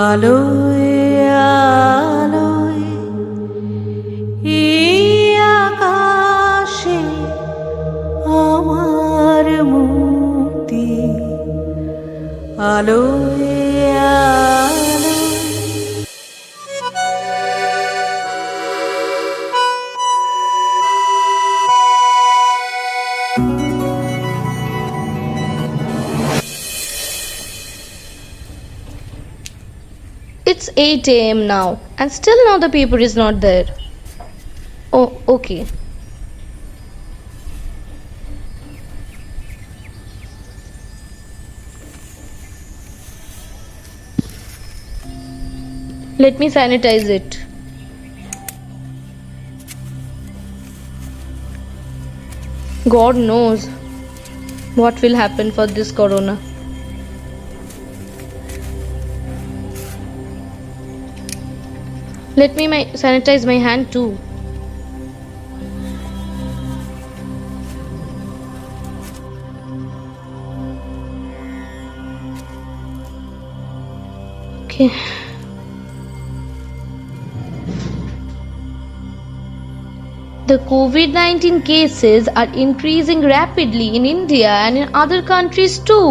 আলোয় আলোয় এই আকাশে আমার মুক্তি আলোয় আলোয়। It's 8 a.m. now, and still now the paper is not there. Oh, okay. Let me sanitize it. God knows what will happen for this corona. Let me sanitize my hand too. Okay. The COVID-19 cases are increasing rapidly in India and in other countries too.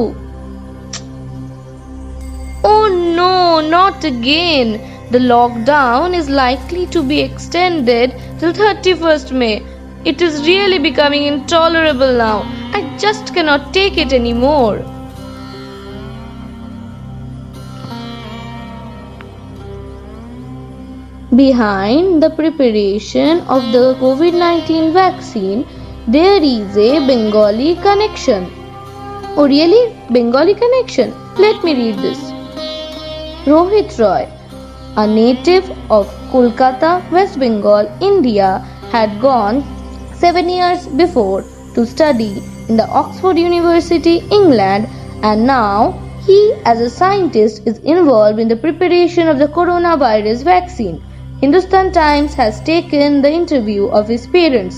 Oh no, not again. The lockdown is likely to be extended till 31st May. It is really becoming intolerable now. I just cannot take it anymore. Behind the preparation of the COVID-19 vaccine, there is a Bengali connection. Oh really? Bengali connection? Let me read this. Rohit Roy, a native of Kolkata, West Bengal, India, had gone 7 years before to study in the Oxford University, England, and now he, as a scientist, is involved in the preparation of the coronavirus vaccine. Hindustan Times has taken the interview of his parents.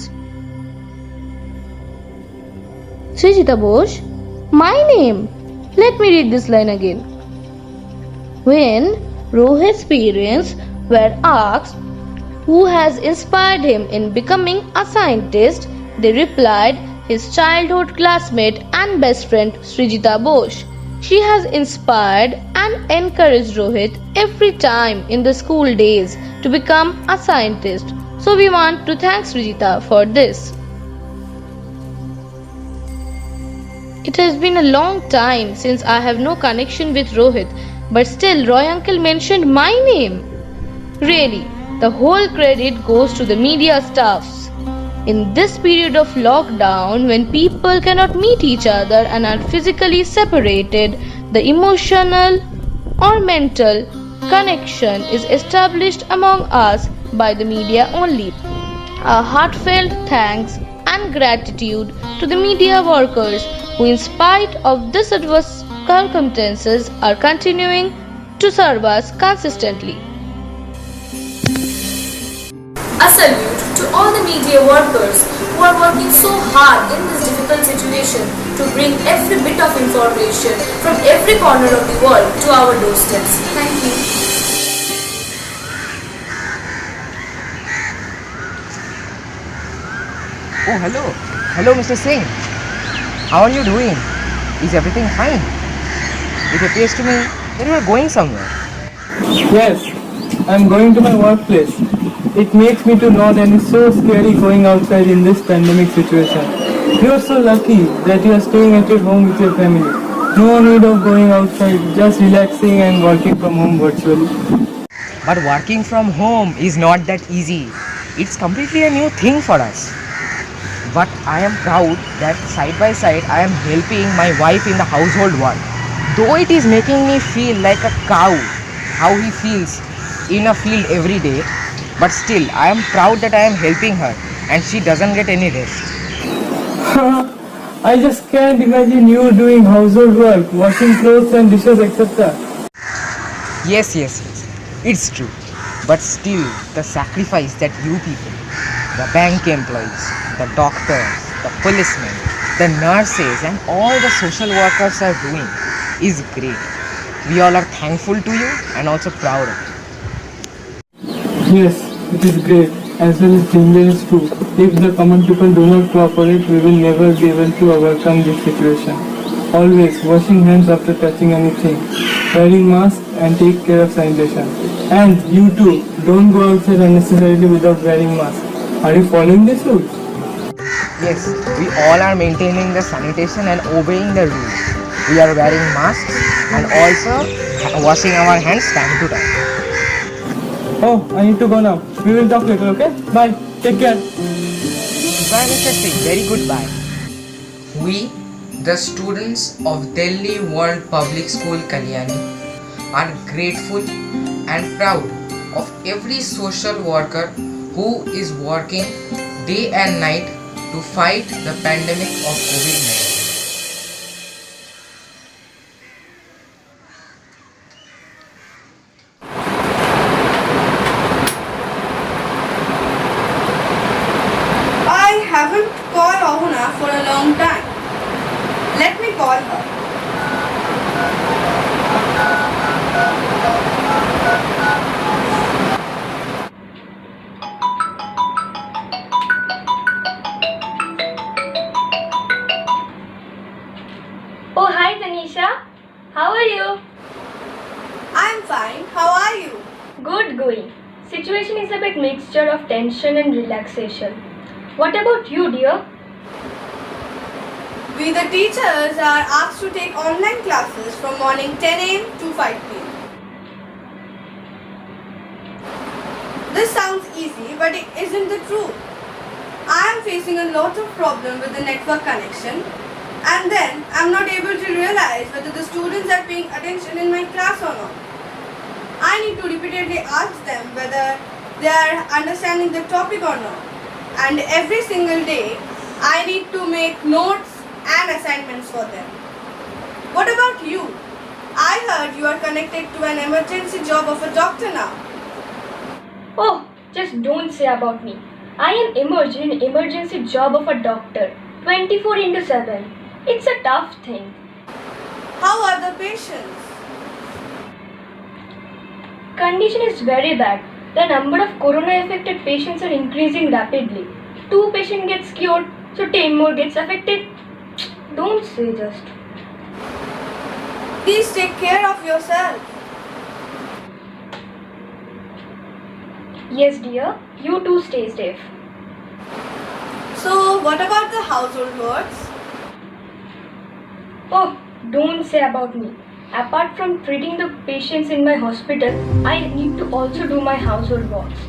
Srijita Bose, my name. Let me read this line again. When Rohit's parents were asked who has inspired him in becoming a scientist, they replied his childhood classmate and best friend Srijita Bose. She has inspired and encouraged Rohit every time in the school days to become a scientist. So we want to thank Srijita for this. It has been a long time since I have no connection with Rohit, but still Roy uncle mentioned my name. Really, the whole credit goes to the media staffs. In this period of lockdown, when people cannot meet each other and are physically separated, the emotional or mental connection is established among us by the media only. A heartfelt thanks and gratitude to the media workers who, in spite of this adverse circumstances, are continuing to serve us consistently. A salute to all the media workers who are working so hard in this difficult situation to bring every bit of information from every corner of the world to our doorsteps. Thank you. Oh, hello. Hello, Mr. Singh. How are you doing? Is everything fine? It appears to me that you are going somewhere. Yes, I'm going to my workplace. It makes me to know that it's so scary going outside in this pandemic situation. You are so lucky that you are staying at your home with your family. No need of going outside, just relaxing and working from home virtually. But working from home is not that easy. It's completely a new thing for us. But I am proud that side by side I am helping my wife in the household work. Though it is making me feel like a cow, how he feels in a field every day, but still I am proud that I am helping her and she doesn't get any rest. I just can't imagine you doing household work, washing clothes and dishes, etc. Yes, it's true. But still, the sacrifice that you people, the bank employees, the doctors, the policemen, the nurses and all the social workers are doing is great. we all are thankful to you and also proud of you. Yes, it is great as well as dangerous too. If the common people do not cooperate, we will never be able to overcome this situation. Always washing hands after touching anything, wearing masks and take care of sanitation. And you too, don't go outside unnecessarily without wearing mask. Are you following this rules? Yes, we all are maintaining the sanitation and obeying the rules. We are wearing masks and also washing our hands time to time. Oh, I need to go now. We will talk later, okay? Bye. Take care. Goodbye, Mr. Singh. Very goodbye. We, the students of Delhi World Public School Kalyani, are grateful and proud of every social worker who is working day and night to fight the pandemic of COVID-19. I haven't called Ahuna for a long time. Let me call her. Oh, hi Tanisha. How are you? I'm fine. How are you? Good going. Situation is a bit mixture of tension and relaxation. What about you, dear? We the teachers are asked to take online classes from morning 10 a.m. to 5 p.m. This sounds easy, but it isn't the truth. I am facing a lot of problem with the network connection, and then I'm not able to realize whether the students are paying attention in my class or not. I need to repeatedly ask them whether they are understanding the topic or not. And every single day, I need to make notes and assignments for them. What about you? I heard you are connected to an emergency job of a doctor now. Oh, just don't say about me. I am immersed in emergency job of a doctor, 24/7. It's a tough thing. How are the patients? Condition is very bad. The number of corona affected patients are increasing rapidly. 2 patients gets cured, so 10 more gets affected. Don't say just. Please take care of yourself. Yes, dear. You too stay safe. So, what about the household works? Oh, don't say about me. Apart from treating the patients in my hospital, I need to also do my household works.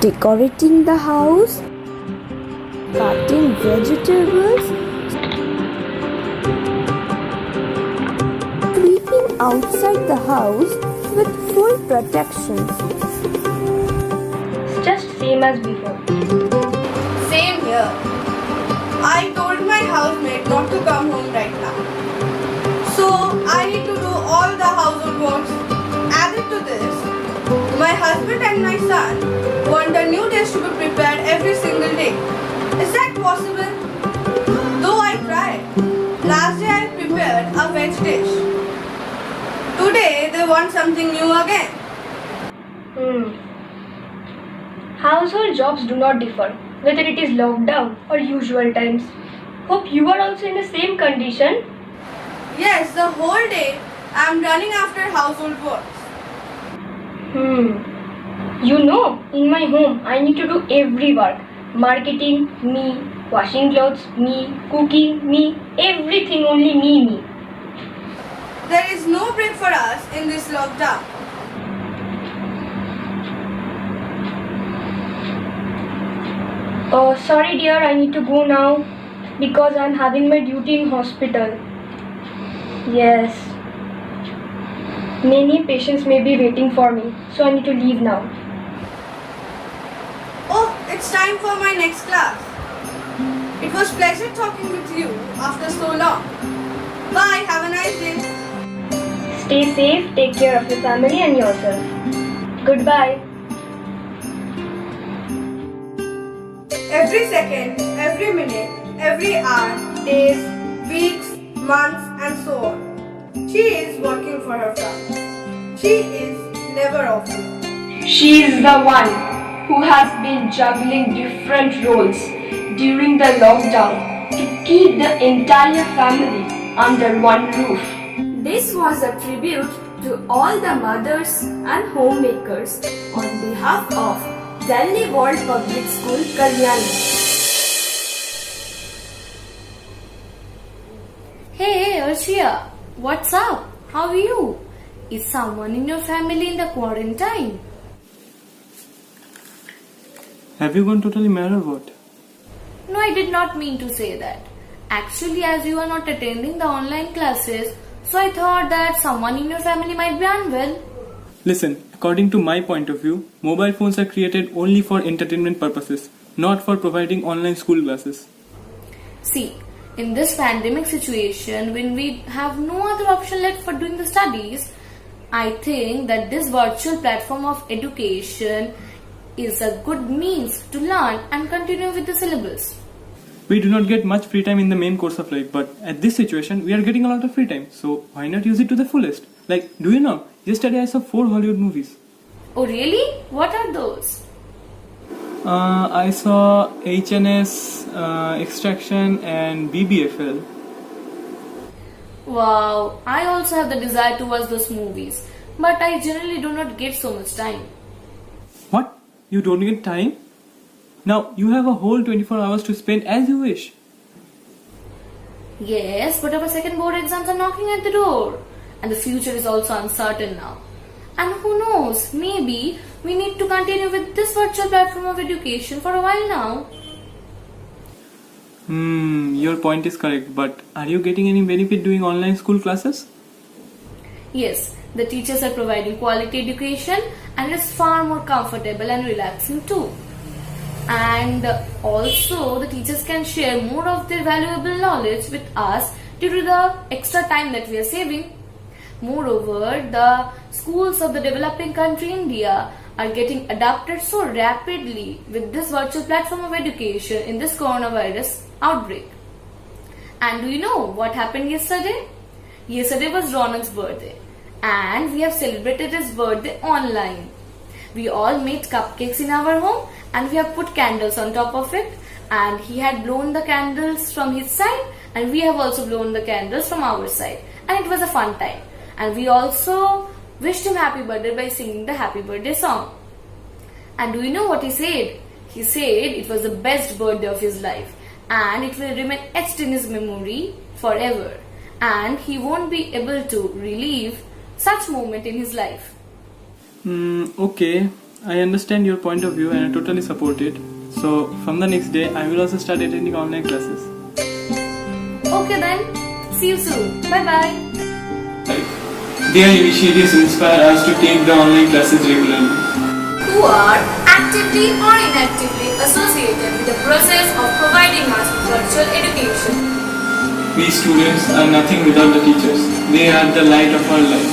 Decorating the house, cutting vegetables, sleeping outside the house with full protection. It's just same as before. Same here. I told my housemate not to come home right now. So, I need to do all the household works. Added to this, my husband and my son want a new dish to be prepared every single day. Is that possible? Though I tried. Last day I prepared a veg dish. Today they want something new again. Household jobs do not differ, whether it is lockdown or usual times. Hope you are also in the same condition. Yes, the whole day I am running after household works. You know, in my home, I need to do every work. Marketing, me. Washing clothes, me. Cooking, me. Everything only me. There is no break for us in this lockdown. Oh, sorry dear, I need to go now because I'm having my duty in hospital. Yes. Many patients may be waiting for me, so I need to leave now. Oh, it's time for my next class. It was pleasure talking with you after so long. Bye, have a nice day. Stay safe, take care of your family and yourself. Goodbye. Every second, every minute, every hour, days, weeks, months, and so on. She is working for her family. She is never off. She is the one who has been juggling different roles during the lockdown to keep the entire family under one roof. This was a tribute to all the mothers and homemakers on behalf of Delhi World Public School, Kalyani. Hey, Arshia, what's up? How are you? Is someone in your family in the quarantine? Have you gone totally mad or what? No, I did not mean to say that. Actually, as you are not attending the online classes, so I thought that someone in your family might be unwell. Listen, according to my point of view, mobile phones are created only for entertainment purposes, not for providing online school classes. See, in this pandemic situation, when we have no other option left for doing the studies, I think that this virtual platform of education is a good means to learn and continue with the syllabus. We do not get much free time in the main course of life, but at this situation, we are getting a lot of free time. So why not use it to the fullest? Like, do you know? Yesterday I saw 4 Hollywood movies. Oh really? What are those? I saw HNS, Extraction, and BBFL. Wow, I also have the desire to watch those movies, but I generally do not get so much time. What? You don't get time? Now you have a whole 24 hours to spend as you wish. Yes, but our second board exams are knocking at the door, and the future is also uncertain now. And who knows, maybe we need to continue with this virtual platform of education for a while now. Your point is correct, but are you getting any benefit doing online school classes? Yes, the teachers are providing quality education and it's far more comfortable and relaxing too. And also the teachers can share more of their valuable knowledge with us due to the extra time that we are saving. Moreover, the schools of the developing country India are getting adapted so rapidly with this virtual platform of education in this coronavirus outbreak. And do you know what happened yesterday? Yesterday was Ronald's birthday and we have celebrated his birthday online. We all made cupcakes in our home and we have put candles on top of it, and he had blown the candles from his side and we have also blown the candles from our side, and it was a fun time. And we also wished him happy birthday by singing the happy birthday song. And do you know what he said? He said it was the best birthday of his life and it will remain etched in his memory forever, and he won't be able to relive such moment in his life. Okay, I understand your point of view and I totally support it. So from the next day, I will also start attending online classes. Okay then, see you soon. Bye bye. Their initiatives inspire us to take the online classes regularly. Who are actively or inactively associated with the process of providing us virtual education. We students are nothing without the teachers. They are the light of our life.